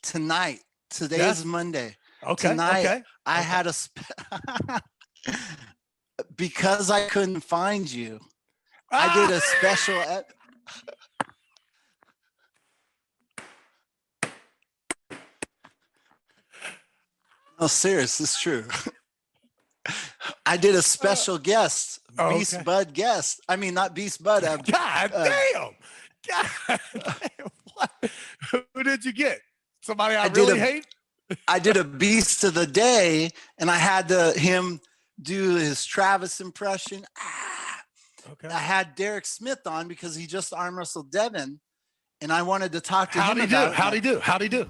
tonight. Today Yeah. is Monday. Okay. Tonight, Okay. I had a because I couldn't find you. I did a special. No, serious. It's true. I did a special guest, Beast Bud guest. I mean, not Beast Bud. God damn. God damn. What? Who did you get? Somebody I really hate? I did a Beast of the Day, and I had him do his Travis impression. Okay. I had Derek Smith on because he just arm wrestled Devin, and I wanted to talk to him about it. How'd he do?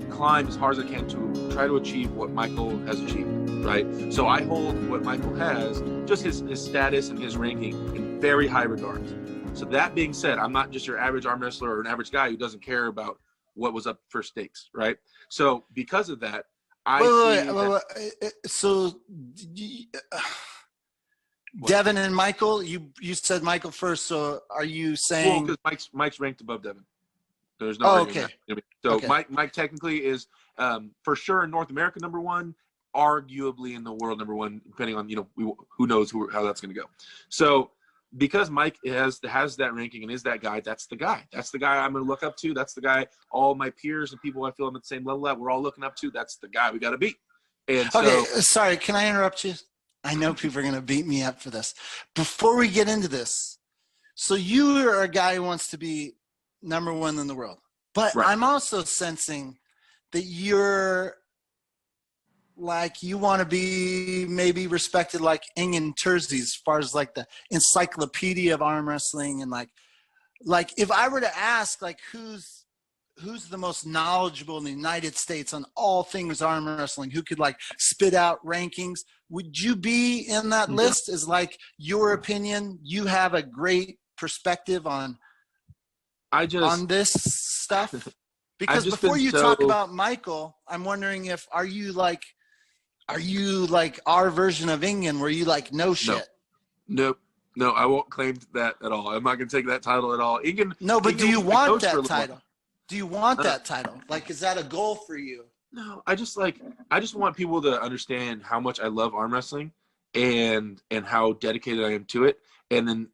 Climb as hard as I can to try to achieve what Michael has achieved, right? So I hold what Michael has, just his status and his ranking, in very high regards. So that being said, I'm not just your average arm wrestler or an average guy who doesn't care about what was up for stakes, right? So because of that, Devin and Michael, you said Michael first, so are you saying? Well, because Mike's ranked above Devin. There's no. Okay. So okay. Mike technically is for sure in North America #1, arguably in the world #1, depending on who knows how that's going to go. So because Mike has that ranking and is that guy, that's the guy. That's the guy I'm going to look up to. That's the guy all my peers and people I feel I'm at the same level at, we're all looking up to. That's the guy we got to beat. And okay, sorry, can I interrupt you? I know people are going to beat me up for this. Before we get into this, so you are a guy who wants to be #1 in the world, but right. I'm also sensing that you're like, you want to be maybe respected like Ingen Terzi as far as like the encyclopedia of arm wrestling, and like if I were to ask like who's the most knowledgeable in the United States on all things arm wrestling, who could like spit out rankings, would you be in that list? Is like your opinion? You have a great perspective on this stuff? Because before you talk about Michael, I'm wondering if are you like our version of Ingen, where you like no shit? No, I won't claim that at all. I'm not going to take that title at all. Ingen. No, but do you want that title? Do you want that title? Like, is that a goal for you? No, I just want people to understand how much I love arm wrestling and how dedicated I am to it. And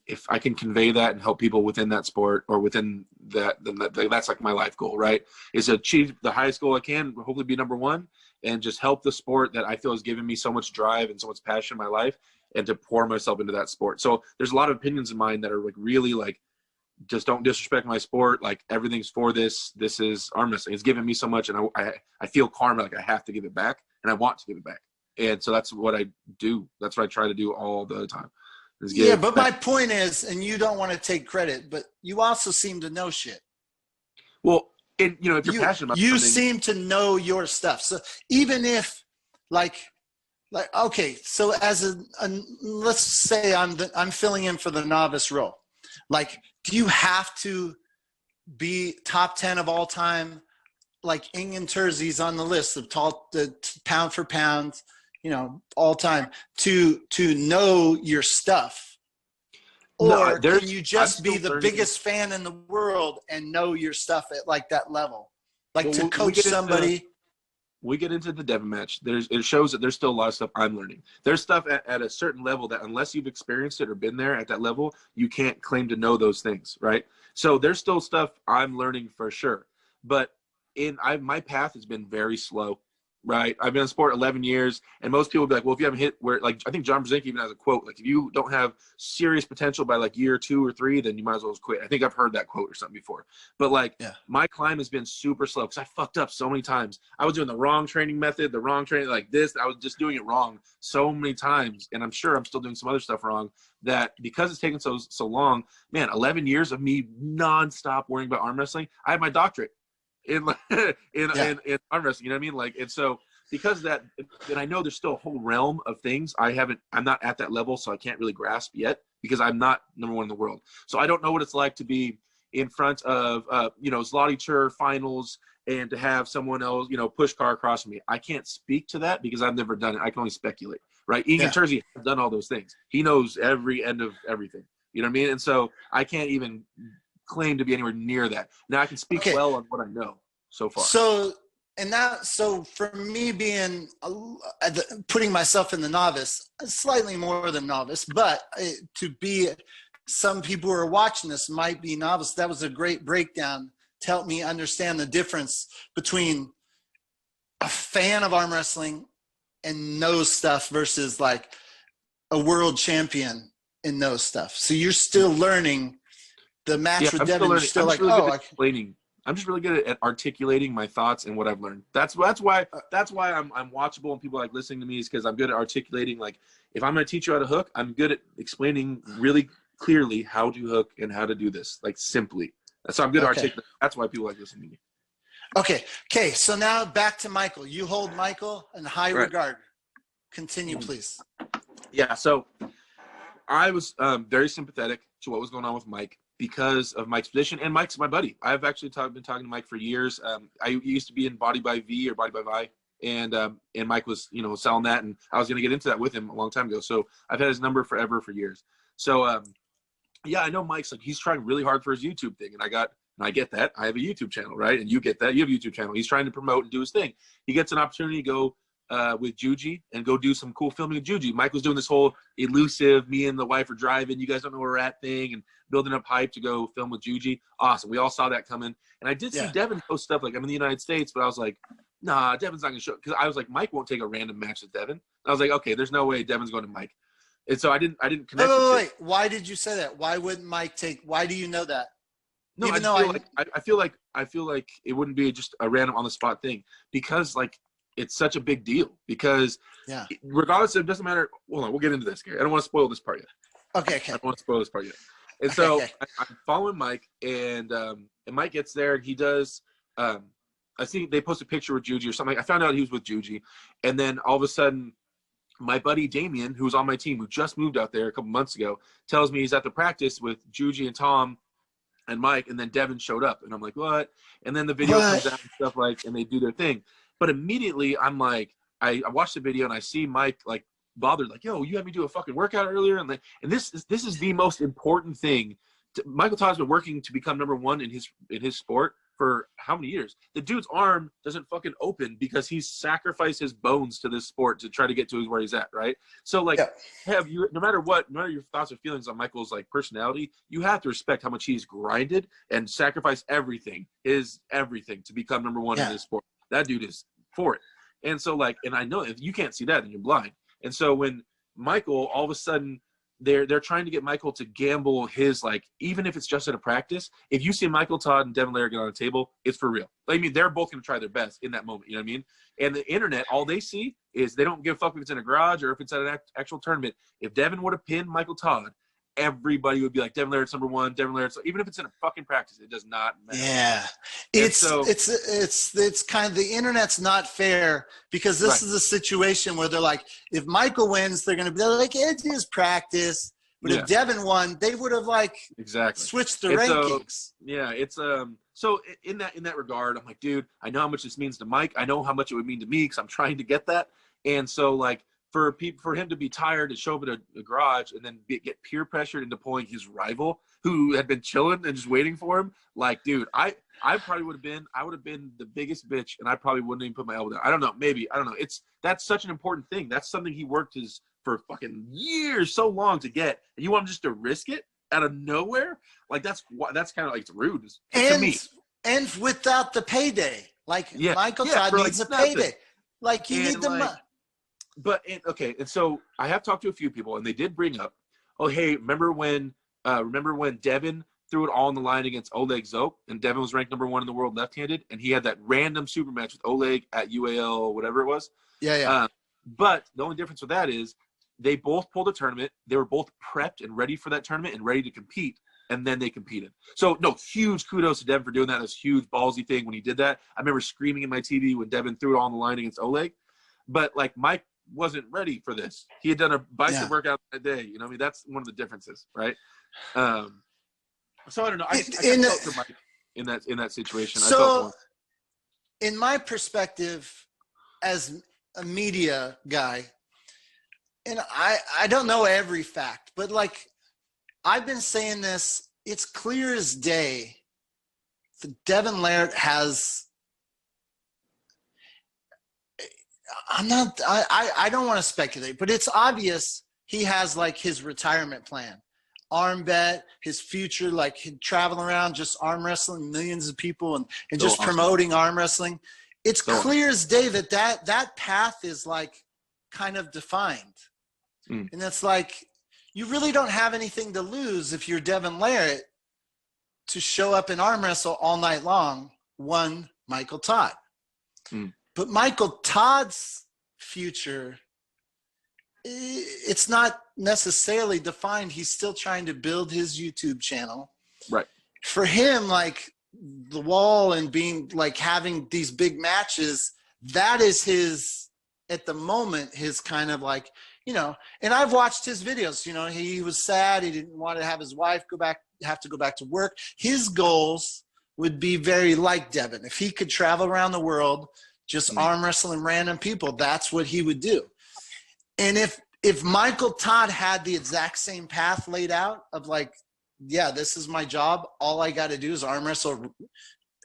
if I can convey that and help people within that sport or within that, then that's like my life goal, right? Is to achieve the highest goal I can, hopefully be #1, and just help the sport that I feel has given me so much drive and so much passion in my life, and to pour myself into that sport. So there's a lot of opinions of mine that are like really like, just don't disrespect my sport. Like everything's for this. This is arm wrestling. It's given me so much, and I feel karma, like I have to give it back, and I want to give it back. And so that's what I do. That's what I try to do all the time. Yeah, but my point is, and you don't want to take credit, but you also seem to know shit. Well, if you're passionate about you something, seem to know your stuff. So even if like okay, so as let's say I'm filling in for the novice role. Like, do you have to be top 10 of all time? Like Ingen Terzi's on the list of the pound for pound, all time to know your stuff? Or can you just be the biggest fan in the world and know your stuff at like that level? Like to coach somebody. We get into the Devin match. It shows that there's still a lot of stuff I'm learning. There's stuff at a certain level that unless you've experienced it or been there at that level, you can't claim to know those things, right? So there's still stuff I'm learning for sure. But my path has been very slow, right? I've been in sport 11 years, and most people be like, well, if you haven't hit where, like, I think John Brzezinski even has a quote, like, if you don't have serious potential by like year 2 or 3, then you might as well just quit. I think I've heard that quote or something before. But like, my climb has been super slow because I fucked up so many times. I was doing the wrong training method, the wrong training like this. I was just doing it wrong so many times. And I'm sure I'm still doing some other stuff wrong, that because it's taken so long, man, 11 years of me nonstop worrying about arm wrestling. I have my doctorate in arm wrestling, you know what I mean? Like, and so because of that, and I know there's still a whole realm of things I'm not at that level, so I can't really grasp yet because I'm not #1 in the world. So I don't know what it's like to be in front of Zloty Chur finals and to have someone else push car across from me. I can't speak to that because I've never done it. I can only speculate, right? Ingen Terzi has done all those things. He knows every end of everything, you know what I mean? And so I can't even claim to be anywhere near that. Now I can speak well on what I know so far. So for me being putting myself in the novice, slightly more than novice, but to be, some people who are watching this might be novice. That was a great breakdown to help me understand the difference between a fan of arm wrestling and knows stuff versus like a world champion and knows stuff. So you're still learning the match with Devin. You're still like, explaining. I'm just really good at articulating my thoughts and what I've learned. That's why I'm watchable and people like listening to me, is because I'm good at articulating. Like, if I'm going to teach you how to hook, I'm good at explaining really clearly how to hook and how to do this, like, simply. So I'm good at articulating. That's why people like listening to me. Okay. So now back to Michael. You hold Michael in high regard. Continue, please. Yeah. So I was very sympathetic to what was going on with Mike, because of Mike's position, and Mike's my buddy. I've actually been talking to Mike for years. I used to be in Body by V or Body by Vi, and Mike was, selling that, and I was going to get into that with him a long time ago. So I've had his number forever, for years. So yeah, I know Mike's like, he's trying really hard for his YouTube thing, and I get that. I have a YouTube channel, right? And you get that. You have a YouTube channel. He's trying to promote and do his thing. He gets an opportunity to go with Juji and go do some cool filming with Juji. Mike was doing this whole elusive, me and the wife are driving, you guys don't know where we're at thing, and building up hype to go film with Juji. Awesome. We all saw that coming. And I did see Devin post stuff like, I'm in the United States, but I was like, nah, Devin's not going to show, because I was like, Mike won't take a random match with Devin. I was like, okay, there's no way Devin's going to Mike. And so I didn't connect. Wait. Why did you say that? Why wouldn't Mike why do you know that? No, I feel like it wouldn't be just a random on the spot thing, because like, it's such a big deal, because regardless, it doesn't matter. Hold on, we'll get into this, Gary. I don't want to spoil this part yet. Okay. I don't want to spoil this part yet. And so I'm following Mike, and Mike gets there, and he does. I think they post a picture with Juji or something. I found out he was with Juji, and then all of a sudden, my buddy Damien, who's on my team, who just moved out there a couple months ago, tells me he's at the practice with Juji and Tom and Mike, and then Devin showed up, and I'm like, what? And then the video comes out and stuff, like, and they do their thing. But immediately I'm like, I watched the video and I see Mike like bothered, like, yo, you had me do a fucking workout earlier, and this is the most important thing. Michael Todd's been working to become number one in his sport for how many years? The dude's arm doesn't fucking open because he's sacrificed his bones to this sport to try to get to where he's at, right? So like, no matter your thoughts or feelings on Michael's like personality, you have to respect how much he's grinded and sacrificed everything to become number one in this sport. That dude is for it. And so like, and I know if you can't see that, then you're blind. And so when Michael, all of a sudden, they're trying to get Michael to gamble his, like, even if it's just at a practice, if you see Michael Todd and Devin Lair get on a table, it's for real. I mean, they're both going to try their best in that moment. You know what I mean? And the internet, all they see is, they don't give a fuck if it's in a garage or if it's at an actual tournament. If Devin would have pinned Michael Todd, everybody would be like, Devin Laird's number one, Devin Laird's, even if it's in a fucking practice, it does not matter. Yeah. It's kind of, the internet's not fair, because this is a situation where they're like, if Michael wins, they're going to be like, it's his practice. But if Devin won, they would have like switched the rankings. It's so in that regard, I'm like, dude, I know how much this means to Mike. I know how much it would mean to me, because I'm trying to get that. And so like, for him to be tired to show up at a garage and then get peer pressured into pulling his rival, who had been chilling and just waiting for him, like, dude, I probably would have been the biggest bitch, and I probably wouldn't even put my elbow down. I don't know, maybe, I don't know. That's such an important thing. That's something he worked for fucking years, so long to get, and you want him just to risk it out of nowhere? Like, that's kind of like, it's rude to me. And without the payday, like Michael Todd needs a payday. Like, you need the money. And so I have talked to a few people, and they did bring up, oh, hey, remember when Devin threw it all on the line against Oleg Zoke, and Devin was ranked number one in the world left-handed, and he had that random super match with Oleg at UAL, whatever it was. But the only difference with that is they both pulled a tournament. They were both prepped and ready for that tournament and ready to compete, and then they competed. So, no, huge kudos to Devin for doing that. It was a huge ballsy thing when he did that. I remember screaming in my TV when Devin threw it all on the line against Oleg. But, like, Mike wasn't ready for this. He had done a bicep workout that day. You know what I mean? That's one of the differences, right? So I don't know. I felt for Mike in that situation. So, in my perspective, as a media guy, and I don't know every fact, but like, I've been saying this it's clear as day that Devin Larratt has. I don't want to speculate, but it's obvious he has like his retirement plan. Arm bet, his future, like traveling around just arm wrestling millions of people and just awesome. Promoting arm wrestling. It's So clear as day that path is like kind of defined. And it's like, you really don't have anything to lose if you're Devin Larratt to show up and arm wrestle all night long, one Michael Todd. But Michael Todd's future, it's not necessarily defined. He's still trying to build his YouTube channel. Right. For him, like the wall and being like having these big matches, that is his, at the moment, his kind of like, you know, and I've watched his videos, you know, he was sad. He didn't want to have his wife have to go back to work. His goals would be very like Devin. If he could travel around the world, just arm wrestling random people, that's what he would do. And if Michael Todd had the exact same path laid out of like, yeah, this is my job, all I got to do is arm wrestle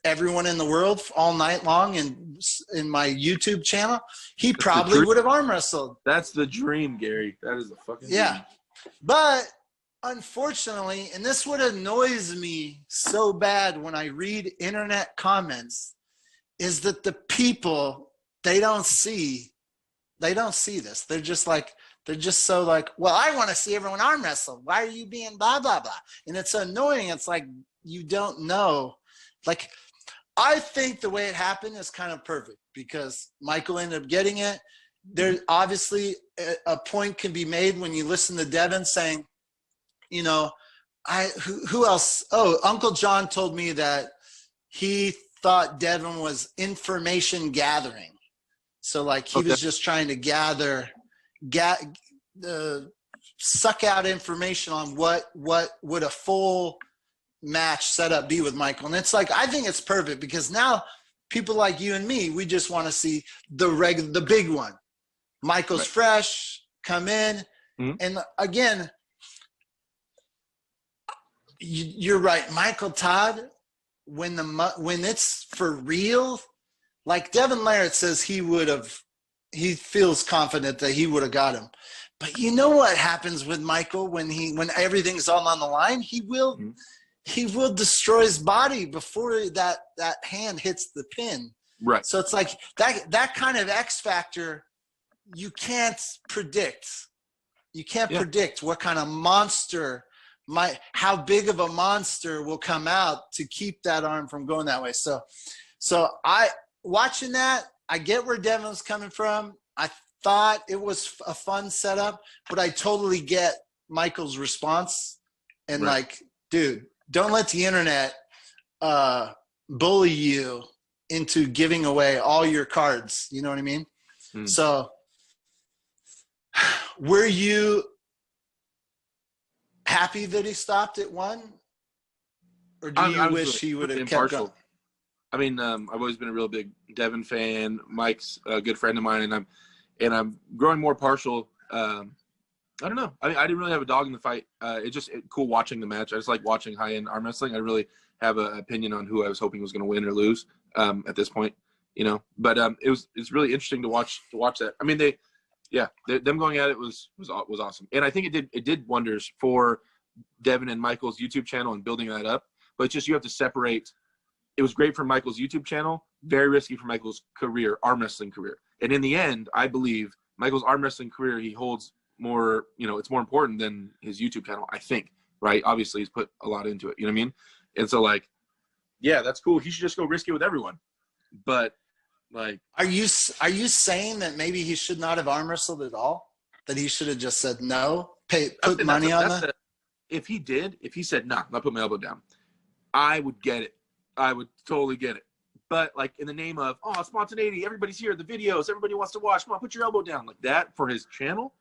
everyone in the world all night long in my YouTube channel, he probably would have arm wrestled. That's the dream, Gary. That is the fucking dream. But unfortunately, and this what annoys me so bad when I read internet comments, is that the people, they don't see this. They're just like, they're just so like, well, I want to see everyone arm wrestle. Why are you being blah, blah, blah? And it's annoying. It's like, you don't know. Like, I think the way it happened is kind of perfect because Michael ended up getting it. There obviously a point can be made when you listen to Devin saying, you know, who else? Oh, Uncle John told me that he thought Devin was information gathering. So like he was just trying to suck out information on what would a full match setup be with Michael. And it's like, I think it's perfect because now people like you and me, we just want to see the big one. Michael's fresh, come in. And again, you're right. Michael Todd, when it's for real, like Devin Larratt says he feels confident that he would have got him. But you know what happens with Michael when everything's all on the line? He will destroy his body before that hand hits the pin. Right. So it's like that kind of X factor you can't predict. You can't predict what kind of monster how big of a monster will come out to keep that arm from going that way. So watching that, I get where Devin was coming from. I thought it was a fun setup, but I totally get Michael's response. And like, dude, don't let the internet bully you into giving away all your cards. You know what I mean? So were you happy that he stopped at 1? Or do you wish he would have kept going? I mean, I've always been a real big Devin fan. Mike's a good friend of mine, and I'm growing more partial. I don't know. I mean, I didn't really have a dog in the fight. It's just cool watching the match. I just like watching high-end arm wrestling. I really have an opinion on who I was hoping was going to win or lose at this point, you know. But it's really interesting to watch that. I mean, them going at it was awesome, and I think it did wonders for Devin and Michael's YouTube channel and building that up. But it's just you have to separate. It was great for Michael's YouTube channel, very risky for Michael's career, arm wrestling career. And in the end, I believe Michael's arm wrestling career, he holds more, you know, it's more important than his YouTube channel, I think, right? Obviously, he's put a lot into it, you know what I mean? And so, like, yeah, that's cool. He should just go risky with everyone. But, like. Are you saying that maybe he should not have arm wrestled at all? That he should have just said no? Put money on that? If he said, nah, I'm not putting my elbow down, I would get it. I would totally get it. But, like, in the name of, spontaneity, everybody's here, the videos, everybody wants to watch, come on, put your elbow down. Like that for his channel,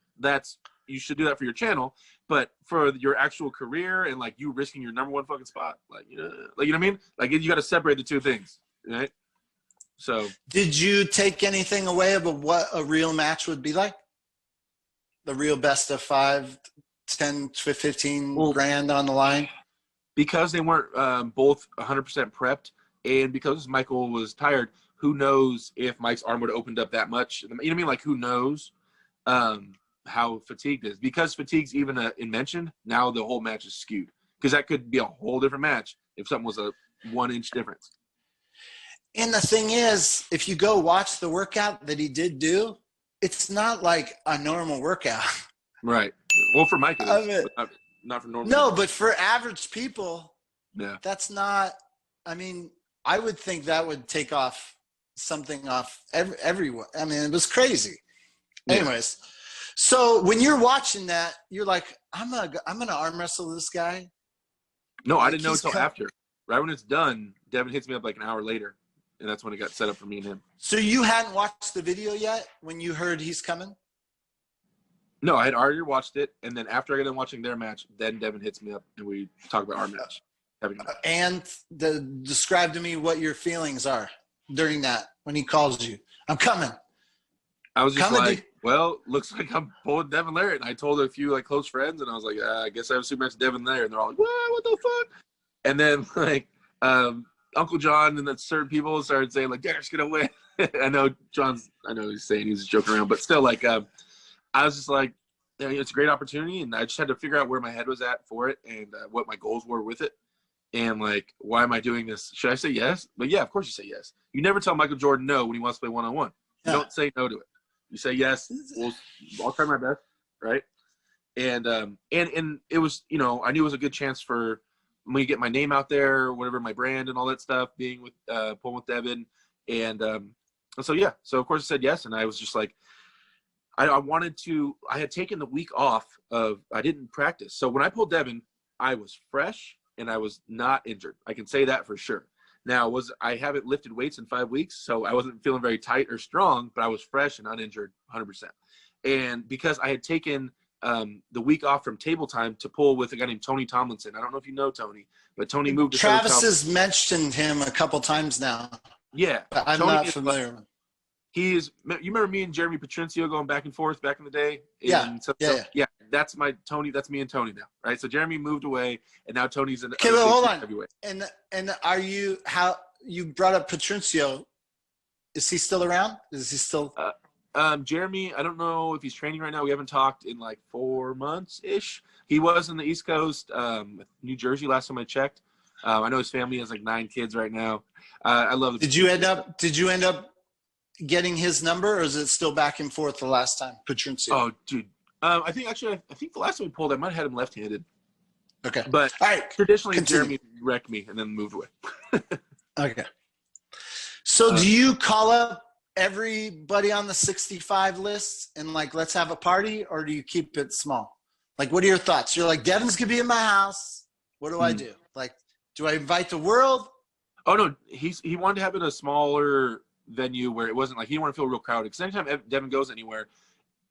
you should do that for your channel. But for your actual career and, like, you risking your number one fucking spot, like, you know what I mean? Like, you got to separate the two things, right? So. Did you take anything away of what a real match would be like? The real best of 5, 10, 15 grand on the line? because they weren't both 100% prepped, and because Michael was tired, who knows if Mike's arm would have opened up that much? You know what I mean? Like, who knows how fatigued is? Because fatigue's even mentioned, now the whole match is skewed. Because that could be a whole different match if something was a 1 inch difference. And the thing is, if you go watch the workout that he did do, it's not like a normal workout. Right. Well, for Mike, it is, I mean, but not for normal. No, but for average people, yeah, that's not. I mean, I would think that would take off something off everyone. I mean, it was crazy. Yeah. Anyways, so when you're watching that, you're like, I'm gonna arm wrestle this guy. No, like, I didn't know until after. Right when it's done, Devin hits me up like an hour later, and that's when it got set up for me and him. So you hadn't watched the video yet when you heard he's coming? No, I had already watched it, and then after I got done watching their match, then Devin hits me up, and we talk about our match. And describe to me what your feelings are during that when he calls you. I'm coming. I was just coming, like, dude. well, looks like I'm pulling Devin Larratt. And I told a few like close friends, and I was like, I guess I have a super match Devin Larratt. And they're all like, what the fuck? And then like Uncle John and then certain people started saying like, Derek's gonna win. I know he's saying he's joking around, but still like I was just like, you know, it's a great opportunity, and I just had to figure out where my head was at for it and what my goals were with it. And like, why am I doing this? Should I say yes? But yeah, of course you say yes. You never tell Michael Jordan no when he wants to play one-on-one. You don't say no to it. You say yes. I'll try my best, right? And it was, you know, I knew it was a good chance for me to get my name out there, whatever, my brand and all that stuff, being with pulling with Devin, and so yeah. So of course I said yes, and I was just like, I had taken the week off I didn't practice. So when I pulled Devin, I was fresh and I was not injured. I can say that for sure. Now, I haven't lifted weights in 5 weeks, so I wasn't feeling very tight or strong, but I was fresh and uninjured 100%. And because I had taken the week off from table time to pull with a guy named Tony Tomlinson. I don't know if you know Tony, but Tony moved to Travis has mentioned him a couple times now. Yeah. I'm Tony not familiar. You remember me and Jeremy Patrincio going back and forth back in the day? Yeah. Yeah. That's my Tony. That's me and Tony now, right? So Jeremy moved away, and now Tony's in. Okay, well, hold on. Heavyweight. And are you you brought up Patrincio? Is he still around? Is he still? Jeremy, I don't know if he's training right now. We haven't talked in like 4 months ish. He was in the East Coast, New Jersey, last time I checked. I know his family has like 9 kids right now. I love. Did you end up getting his number, or is it still back and forth the last time, Patrincio? Oh, dude. I think the last time we pulled, I might have had him left-handed. Okay. But all right, traditionally, continue. Jeremy wrecked me and then moved away. Okay. So do you call up everybody on the 65 list and like, let's have a party, or do you keep it small? Like, what are your thoughts? You're like, Devin's gonna be in my house. What do I do? Like, do I invite the world? Oh no, he wanted to have it a smaller venue where it wasn't like, he didn't want to feel real crowded. Because anytime Devin goes anywhere,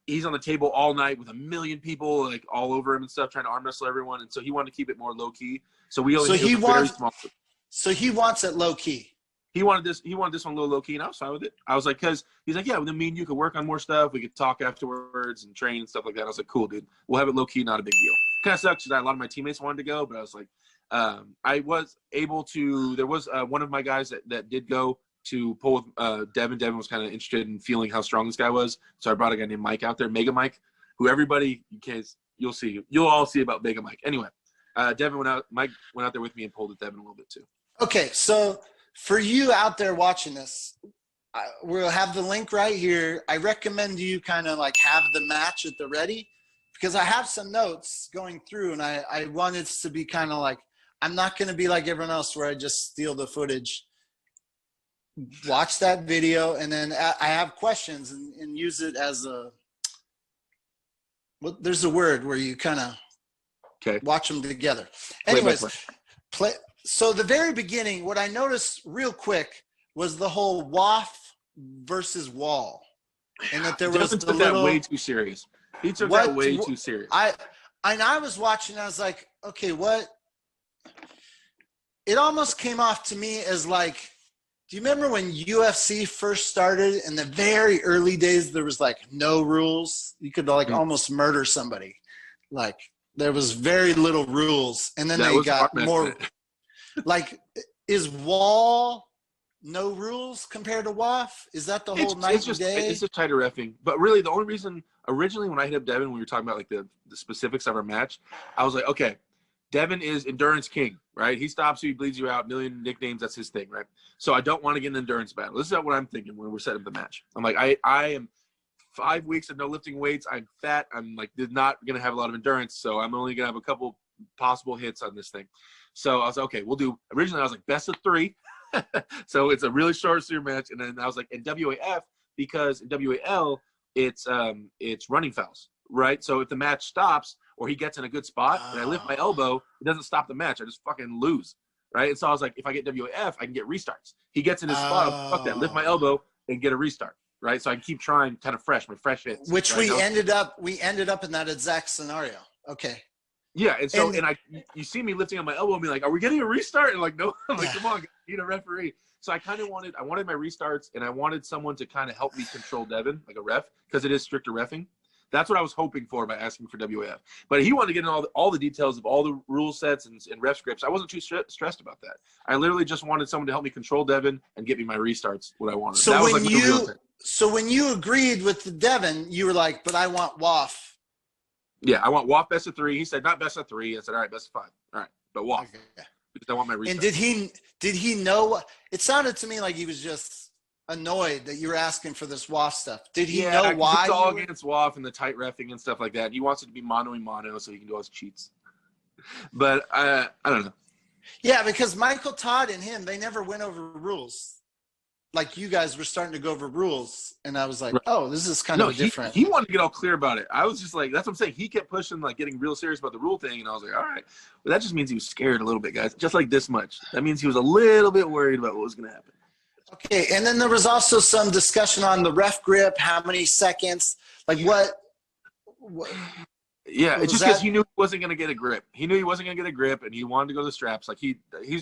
he's on the table all night with 1 million people like all over him and stuff, trying to arm wrestle everyone. And so he wanted to keep it more low key. So he wants it low key. He wanted this one a little low key, and I was fine with it. I was like, because he's like, yeah, well, then me and you could work on more stuff. We could talk afterwards and train and stuff like that. I was like, cool, dude. We'll have it low key, not a big deal. Kind of sucks because a lot of my teammates wanted to go, but I was like, I was able to. There was one of my guys that did go to pull with Devin. Devin was kind of interested in feeling how strong this guy was, so I brought a guy named Mike out there, Mega Mike, who everybody, in case you'll all see about Mega Mike. Anyway, Mike went out there with me and pulled with Devin a little bit too. Okay, so for you out there watching this, we'll have the link right here. I recommend you kind of like have the match at the ready, because I have some notes going through, and I want it to be kind of like, I'm not going to be like everyone else where I just steal the footage. Watch that video, and then I have questions and use it as there's a word where you kind of watch them together. Anyways, so the very beginning, what I noticed real quick was the whole WAF versus wall, and that there was that way too serious. He took that way too serious. I was watching, I was like, okay, what? It almost came off to me as like, do you remember when UFC first started in the very early days, there was like no rules? You could like almost murder somebody. Like There was very little rules, and then they got more. Like, is Wall no rules compared to WAF? Is that the whole night and day? It's just tighter reffing. But really, the only reason originally when I hit up Devin, when we were talking about like the specifics of our match, I was like, okay, Devin is endurance king, right? He stops you, he bleeds you out, million nicknames, that's his thing, right? So I don't want to get an endurance battle. This is what I'm thinking when we're setting up the match. I'm like, I am 5 weeks of no lifting weights. I'm fat. I'm like not going to have a lot of endurance, so I'm only going to have a couple possible hits on this thing. So I was like, okay, we'll do. Originally, I was like best of 3. So it's a really short series match. And then I was like, in WAF, because in WAL, it's running fouls, right? So if the match stops or he gets in a good spot and I lift my elbow, it doesn't stop the match. I just fucking lose, right? And so I was like, if I get WAF, I can get restarts. He gets in his spot, fuck that, lift my elbow and get a restart, right? So I can keep trying kind of fresh, my fresh hits. Which right? we ended up in that exact scenario. Okay. Yeah, and so you see me lifting on my elbow and be like, "Are we getting a restart?" And like, no, I'm like, "Come on, I need a referee." So I kind of wanted my restarts, and I wanted someone to kind of help me control Devin, like a ref, because it is stricter reffing. That's what I was hoping for by asking for WAF. But he wanted to get in all the details of all the rule sets and ref scripts. I wasn't too stressed about that. I literally just wanted someone to help me control Devin and get me my restarts, what I wanted. So that when was like the real thing. So when you agreed with the Devin, you were like, "But I want WAF." Yeah, I want WAF best of 3. He said, not best of 3. I said, all right, best of 5. All right, but WAF. Okay. Because I want my restart. And did he know? It sounded to me like he was just annoyed that you were asking for this WAF stuff. Did he know why? He's all against WAF and the tight reffing and stuff like that. He wants it to be mono so he can do all his cheats. But I don't know. Yeah, because Michael Todd and him, they never went over rules. Like you guys were starting to go over rules, and I was like, "Oh, this is kind of different." He wanted to get all clear about it. I was just like, "That's what I'm saying." He kept pushing, like getting real serious about the rule thing, and I was like, "All right." Well, that just means he was scared a little bit, guys. Just like this much. That means he was a little bit worried about what was going to happen. Okay, and then there was also some discussion on the ref grip, how many seconds, like what yeah, it's just because he knew he wasn't going to get a grip. He knew he wasn't going to get a grip, and he wanted to go to the straps. Like he's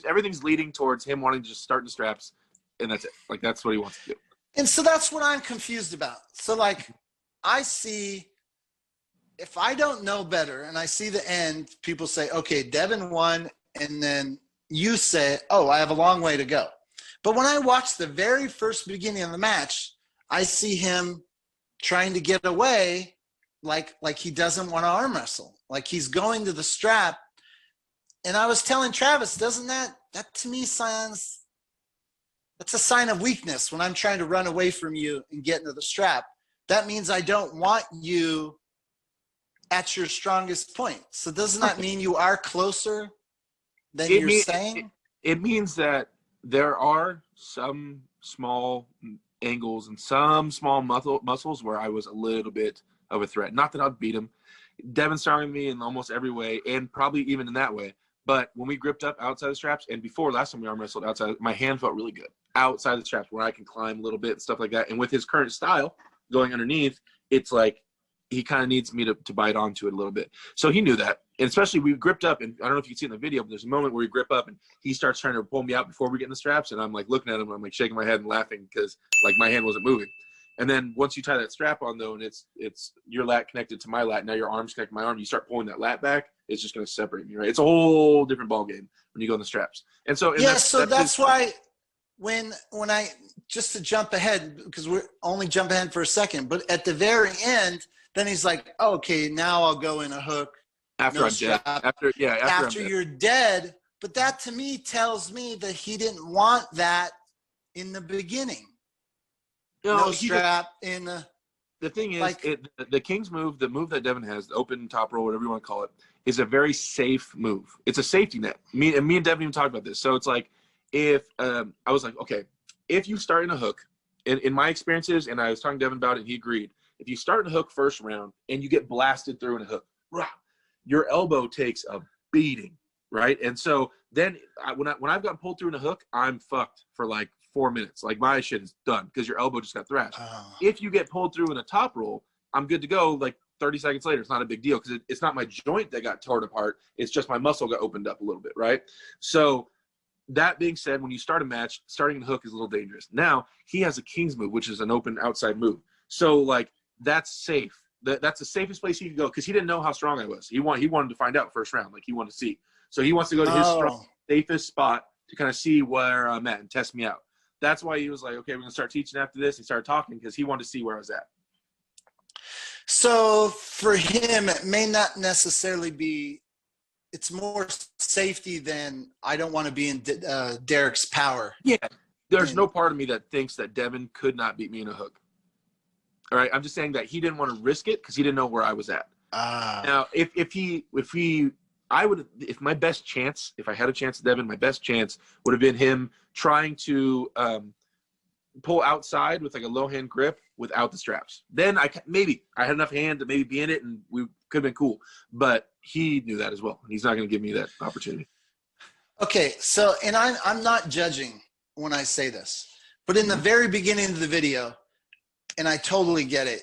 everything's leading towards him wanting to just start in the straps. And that's it. Like, that's what he wants to do. And so that's what I'm confused about. So, like, I see, if I don't know better and I see the end, people say, okay, Devin won. And then you say, oh, I have a long way to go. But when I watch the very first beginning of the match, I see him trying to get away like he doesn't want to arm wrestle. Like he's going to the strap. And I was telling Travis, doesn't that to me sounds... It's a sign of weakness when I'm trying to run away from you and get into the strap. That means I don't want you at your strongest point. So doesn't that mean you are closer than you're saying? It means that there are some small angles and some small muscles where I was a little bit of a threat. Not that I'd beat him. Devin's stronger than me in almost every way, and probably even in that way. But when we gripped up outside the straps, and before last time we arm wrestled outside, my hand felt really good outside the straps where I can climb a little bit and stuff like that. And with his current style going underneath, it's like he kind of needs me to bite onto it a little bit. So he knew that. And especially we gripped up, and I don't know if you can see in the video, but there's a moment where we grip up and he starts trying to pull me out before we get in the straps. And I'm like looking at him, I'm like shaking my head and laughing because like my hand wasn't moving. And then once you tie that strap on though, and it's your lat connected to my lat, now your arm's connected to my arm, you start pulling that lat back, it's just going to separate me, right? It's a whole different ball game when you go in the straps. And so that's why when I, just to jump ahead, because we're only jump ahead for a second, but at the very end, then he's like, oh, okay, now I'll go in a hook. After I'm dead. After you're dead. But that to me tells me that he didn't want that in the beginning. No strap in the thing is, the King's move, the move that Devin has, the open top roll, whatever you want to call it, is a very safe move. It's a safety net. Me and Devin even talked about this. So it's like, if I was like, okay, if you start in a hook, in my experiences, and I was talking to Devin about it, and he agreed, if you start in a hook first round and you get blasted through in a hook, your elbow takes a beating, right? And so then when I've gotten pulled through in a hook, I'm fucked for like 4 minutes. Like my shit is done because your elbow just got thrashed. If you get pulled through in a top roll, I'm good to go like 30 seconds later. It's not a big deal because it's not my joint that got torn apart. It's just my muscle got opened up a little bit, right? So that being said, when you start a match, starting in a hook is a little dangerous. Now, he has a King's move, which is an open outside move. So, like, that's safe. that's the safest place he could go because he didn't know how strong I was. He wanted to find out first round, like he wanted to see. So he wants to go to his strong, safest spot to kind of see where I'm at and test me out. That's why he was like, okay, we're gonna start teaching after this. He started talking because he wanted to see where I was at. So for him, it may not necessarily be. It's more safety than I don't want to be in Derek's power. Yeah, there's no part of me that thinks that Devin could not beat me in a hook. All right, I'm just saying that he didn't want to risk it because he didn't know where I was at. Now, if my best chance, if I had a chance at Devin, my best chance would have been him trying to pull outside with like a low hand grip without the straps. Then I had enough hand to maybe be in it and we could have been cool. But he knew that as well. He's not going to give me that opportunity. Okay, so, and I'm not judging when I say this, but in the very beginning of the video, and I totally get it,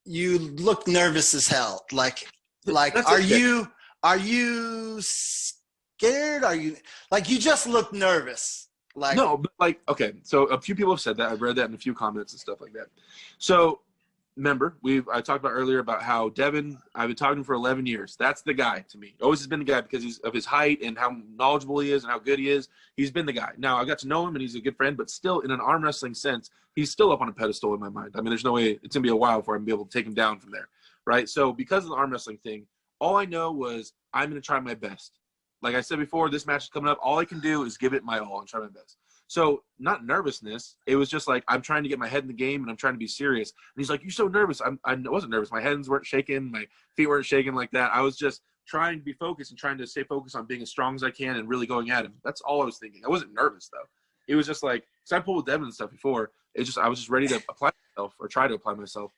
you look nervous as hell. Like, are you scared? Are you, like, you just look nervous? Like, no, but like, okay, so a few people have said that. I've read that in a few comments and stuff like that. So remember, I talked about earlier about how Devin, I've been talking to him for 11 years. That's the guy to me. Always has been the guy because of his height and how knowledgeable he is and how good he is. He's been the guy. Now, I got to know him and he's a good friend, but still in an arm wrestling sense, he's still up on a pedestal in my mind. I mean, there's no way it's going to be a while before I'm be able to take him down from there, right? So because of the arm wrestling thing, all I know was I'm going to try my best. Like I said before, this match is coming up. All I can do is give it my all and try my best. So not nervousness. It was just like, I'm trying to get my head in the game and I'm trying to be serious. And he's like, you're so nervous. I wasn't nervous. My hands weren't shaking. My feet weren't shaking like that. I was just trying to be focused and trying to stay focused on being as strong as I can and really going at him. That's all I was thinking. I wasn't nervous though. It was just like, because I pulled with Devin and stuff before. I was just ready to apply myself or try to apply myself.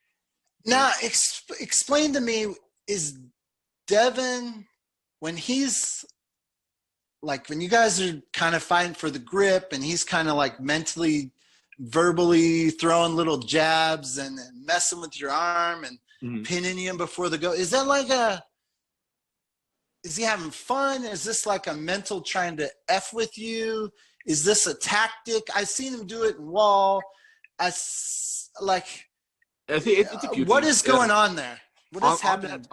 Now, explain to me, is Devin, when he's, like when you guys are kind of fighting for the grip and he's kind of like mentally, verbally throwing little jabs and messing with your arm and pinning you before the go, is that like is he having fun? Is this like a mental trying to F with you? Is this a tactic? I've seen him do it in Wall. I think it's a few what things. Is going on there? What is happening?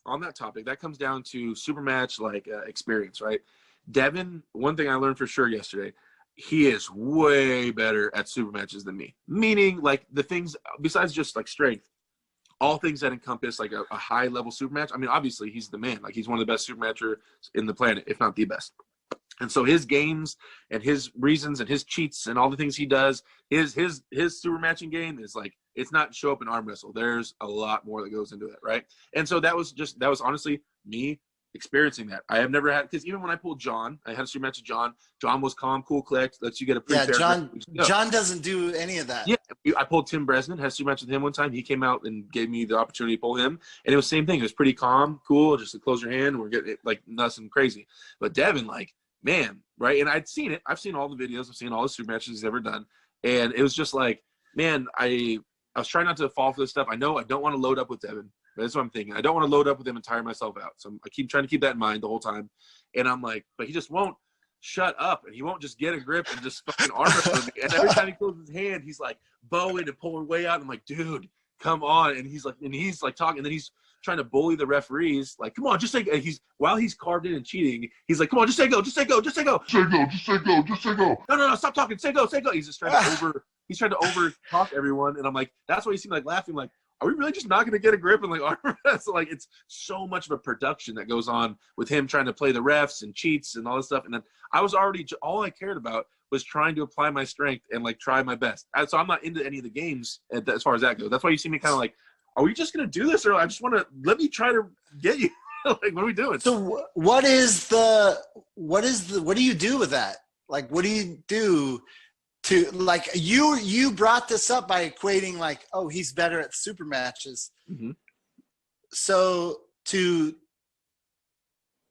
On that topic, that comes down to super match experience, right? Devin, one thing I learned for sure yesterday, he is way better at super matches than me. Meaning, like, the things besides just like strength, all things that encompass like a high level super match. I mean, obviously he's the man. Like, he's one of the best super matchers in the planet, if not the best. And so his games and his reasons and his cheats and all the things he does, his super matching game is like, it's not show up and arm wrestle. There's a lot more that goes into it, right? And so that was honestly me experiencing that. I have never had, because even when I pulled John, I had a super match with John. John was calm, cool, collect, lets you get a pre-fair. Yeah, John doesn't do any of that. Yeah, I pulled Tim Bresnan, had a super match with him one time. He came out and gave me the opportunity to pull him, and it was the same thing. It was pretty calm, cool, just to close your hand, and we're getting like nothing crazy. But Devin, like, man, right? And I'd seen it. I've seen all the videos. I've seen all the super matches he's ever done, and it was just like, man, I was trying not to fall for this stuff. I know I don't want to load up with Devin. That's what I'm thinking. I don't want to load up with him and tire myself out. So I keep trying to keep that in mind the whole time. And I'm like, but he just won't shut up. And he won't just get a grip and just fucking arm wrestle me. And every time he closes his hand, he's like bowing and pulling way out. I'm like, dude, come on. And he's like talking. And then he's trying to bully the referees. Like, come on, just say, while he's carved in and cheating, he's like, come on, just say go, just say go, just say go. Say go, just say go, just say go. No, stop talking. Say go, say go. He's just trying to he's trying to over talk everyone. And I'm like, that's why he seemed like laughing, like, are we really just not going to get a grip and like arm wrestle? Like, it's so much of a production that goes on with him trying to play the refs and cheats and all this stuff. And then I was already, all I cared about was trying to apply my strength and like try my best. And so I'm not into any of the games as far as that goes. That's why you see me kind of like, are we just going to do this? Or I just want to, let me try to get you. Like, what are we doing? So what do you do with that? Like, what do you do to, like, you brought this up by equating like, oh, he's better at super matches. Mm-hmm. So to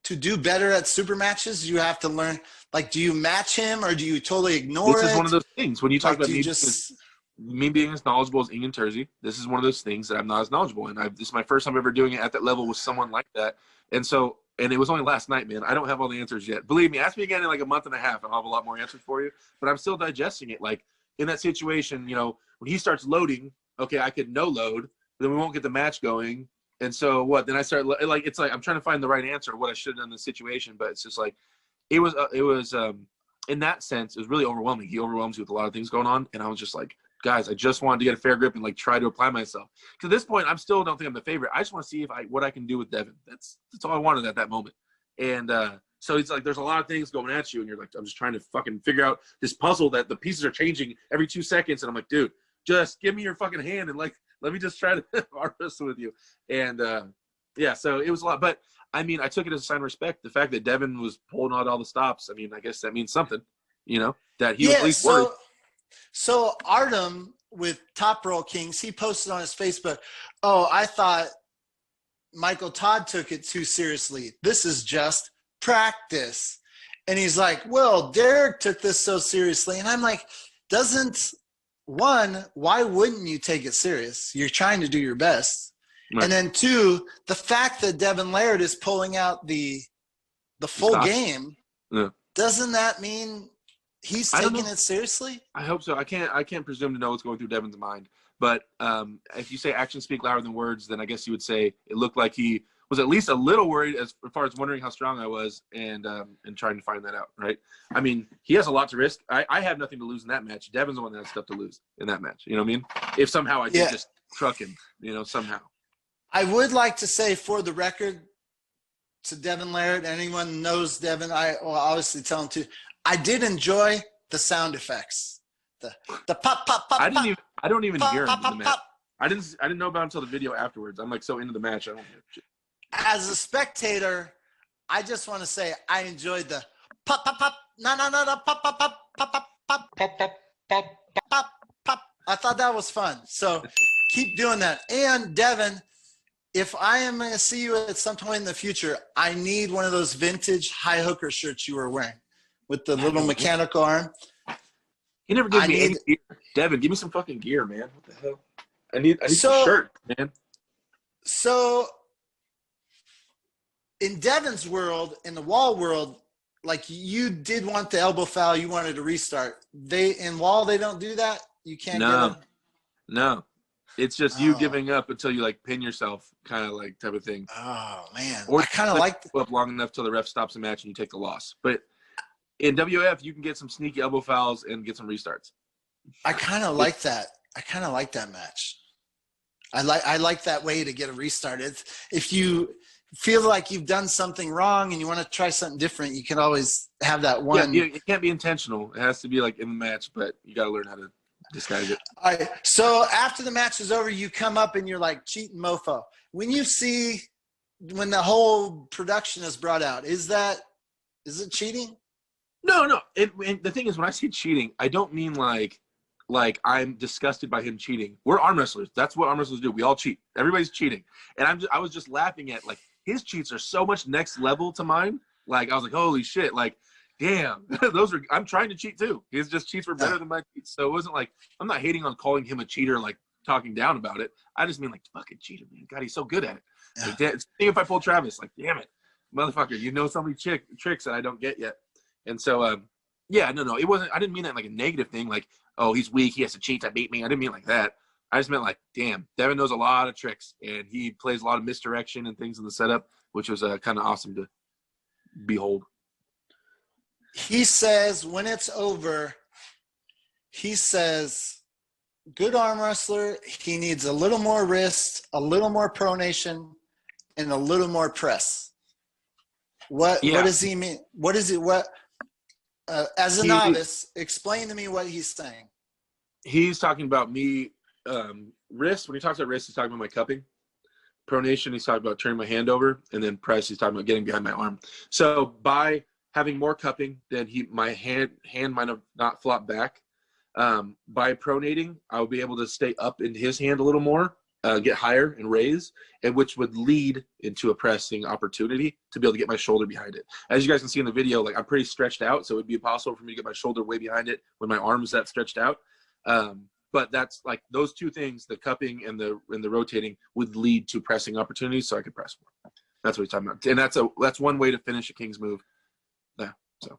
do better at super matches, you have to learn, like, do you match him or do you totally ignore it? This is one of those things when you talk about me being as knowledgeable as Ingen Terzi. This is one of those things that I'm not as knowledgeable in. This is my first time ever doing it at that level with someone like that. And so, and it was only last night, man. I don't have all the answers yet. Believe me, ask me again in like a month and a half, and I'll have a lot more answers for you. But I'm still digesting it. Like, in that situation, you know, when he starts loading, okay, I could no load, then we won't get the match going. And so what? Then I start like it's like I'm trying to find the right answer of what I should have done in the situation, but it's just like it was in that sense it was really overwhelming. He overwhelms you with a lot of things going on, and I was just like, guys, I just wanted to get a fair grip and like try to apply myself. To this point, I'm still don't think I'm the favorite. I just want to see what I can do with Devin. That's all I wanted at that moment. And so it's like there's a lot of things going at you, and you're like, I'm just trying to fucking figure out this puzzle that the pieces are changing every 2 seconds, and I'm like, dude, just give me your fucking hand and like let me just try to arm wrestle with you. And yeah, so it was a lot. But I mean, I took it as a sign of respect. The fact that Devin was pulling out all the stops, I mean, I guess that means something, that he was at least worried. So Artem with Top Roll Kings, he posted on his Facebook, oh, I thought Michael Todd took it too seriously. This is just practice. And he's like, well, Derek took this so seriously. And I'm like, why wouldn't you take it serious? You're trying to do your best. Right. And then 2, the fact that Devin Laird is pulling out the full game, doesn't that mean he's taking it seriously? I hope so. I can't presume to know what's going through Devin's mind. But if you say actions speak louder than words, then I guess you would say it looked like he was at least a little worried as far as wondering how strong I was and trying to find that out, right? I mean, he has a lot to risk. I have nothing to lose in that match. Devin's the one that has stuff to lose in that match. You know what I mean? If somehow I did just truck him, somehow. I would like to say for the record to Devin Laird, anyone knows Devin, I will obviously tell him to. I did enjoy the sound effects. The pop, pop, pop, I don't even pop, hear him pop, in the pop, match. pop. I didn't know about it until the video afterwards. I'm like so into the match. I don't hear shit. As a spectator, I just want to say I enjoyed the pop, pop, pop, no, pop, pop, pop, pop, pop, pop, pop, pop, pop, pop, pop. I thought that was fun. So keep doing that. And Devin, if I am going to see you at some point in the future, I need one of those vintage high hooker shirts you were wearing with the little mechanical arm. He never gives me any gear. Devin, give me some fucking gear, man. What the hell? I need some shirt, man. So in Devin's world, in the Wall world, like you did want the elbow foul, you wanted to restart. In Wall, they don't do that? You can't get it? No. It's just you giving up until you like pin yourself, kind of like type of thing. Oh man, or I kind of like up long enough till the ref stops the match and you take the loss. But in WF, you can get some sneaky elbow fouls and get some restarts. I kind of like that. I kind of like that match. I like that way to get a restart. If you feel like you've done something wrong and you want to try something different, you can always have that one. Yeah, it can't be intentional. It has to be like in the match, but you got to learn how to disguise it. All right. So after the match is over, you come up and you're like cheating mofo. When the whole production is brought out, is it cheating? No. The thing is, when I say cheating, I don't mean like I'm disgusted by him cheating. We're arm wrestlers. That's what arm wrestlers do. We all cheat. Everybody's cheating. And I was just laughing at like his cheats are so much next level to mine. Like I was like, holy shit, like damn, I'm trying to cheat too. His cheats were better than my cheats. So it wasn't like I'm not hating on calling him a cheater, like talking down about it. I just mean like fucking cheater, man. God, he's so good at it. Like, think if I pull Travis, like damn it, motherfucker, you know so many tricks that I don't get yet. And so no, it wasn't. I didn't mean that like a negative thing. Like, oh, he's weak. He has to cheat to beat me. I didn't mean like that. I just meant like, damn, Devin knows a lot of tricks and he plays a lot of misdirection and things in the setup, which was kind of awesome to behold. He says when it's over, good arm wrestler. He needs a little more wrist, a little more pronation, and a little more press. What does he mean? What is it? As a novice, explain to me what he's saying. He's talking about me, wrist. When he talks about wrist, he's talking about my cupping. Pronation, he's talking about turning my hand over. And then press, he's talking about getting behind my arm. So by having more cupping, then my hand might have not flopped back. By pronating, I'll be able to stay up in his hand a little more, get higher and raise, and which would lead into a pressing opportunity to be able to get my shoulder behind it. As you guys can see in the video, like I'm pretty stretched out, so it would be impossible for me to get my shoulder way behind it when my arm is that stretched out. But that's like those two things, the cupping and the rotating, would lead to pressing opportunities, so I could press more. That's what he's talking about, and that's one way to finish a King's move. Yeah. So.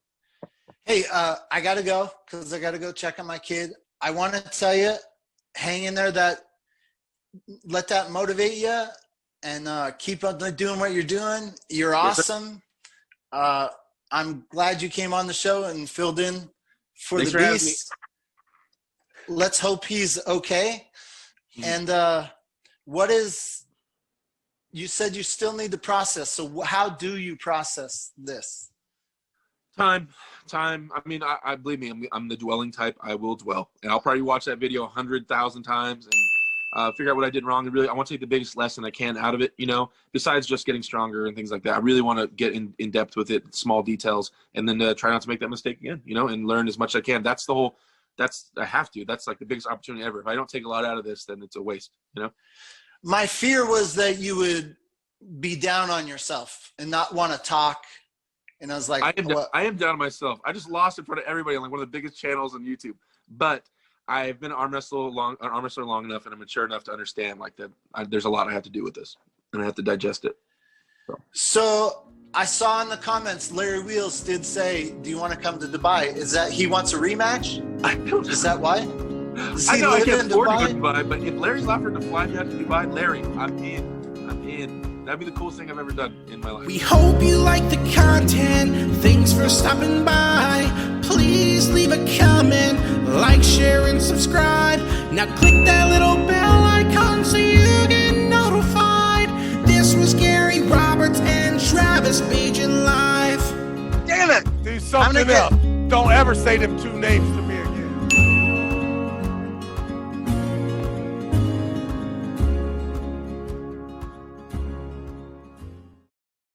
Hey, I gotta go because I gotta go check on my kid. I want to tell you, hang in there. That let that motivate you, and keep on doing what you're doing. You're awesome. I'm glad you came on the show and filled in for Thanks the for having Beast. Let's hope he's okay. And you said you still need to process. So how do you process this? Time. I mean, I believe me, I'm the dwelling type. I will dwell, and I'll probably watch that video 100,000 times and figure out what I did wrong. And really, I want to take the biggest lesson I can out of it. Besides just getting stronger and things like that, I really want to get in depth with it, small details, and then try not to make that mistake again. And learn as much as I can. I have to. That's like the biggest opportunity ever. If I don't take a lot out of this, then it's a waste. My fear was that you would be down on yourself and not want to talk. And I was like, I am down on myself. I just lost in front of everybody on like one of the biggest channels on YouTube. But I've been an arm wrestler long enough, and I'm mature enough to understand like that. There's a lot I have to do with this, and I have to digest it. So I saw in the comments, Larry Wheels did say, "Do you want to come to Dubai?" Is that he wants a rematch? I don't know. Is that why? Does he I know I live can't in afford to go to Dubai? Dubai, but if Larry's offered to fly me out to Dubai, Larry, I'm in. That'd be the coolest thing I've ever done in my life. We hope you like the content. Thanks for stopping by. Please leave a comment, like, share, and subscribe. Now click that little bell icon so you get notified. This was Gary Roberts and Travis Bajan live. Damn it! Do something else. Don't ever say them two names to me.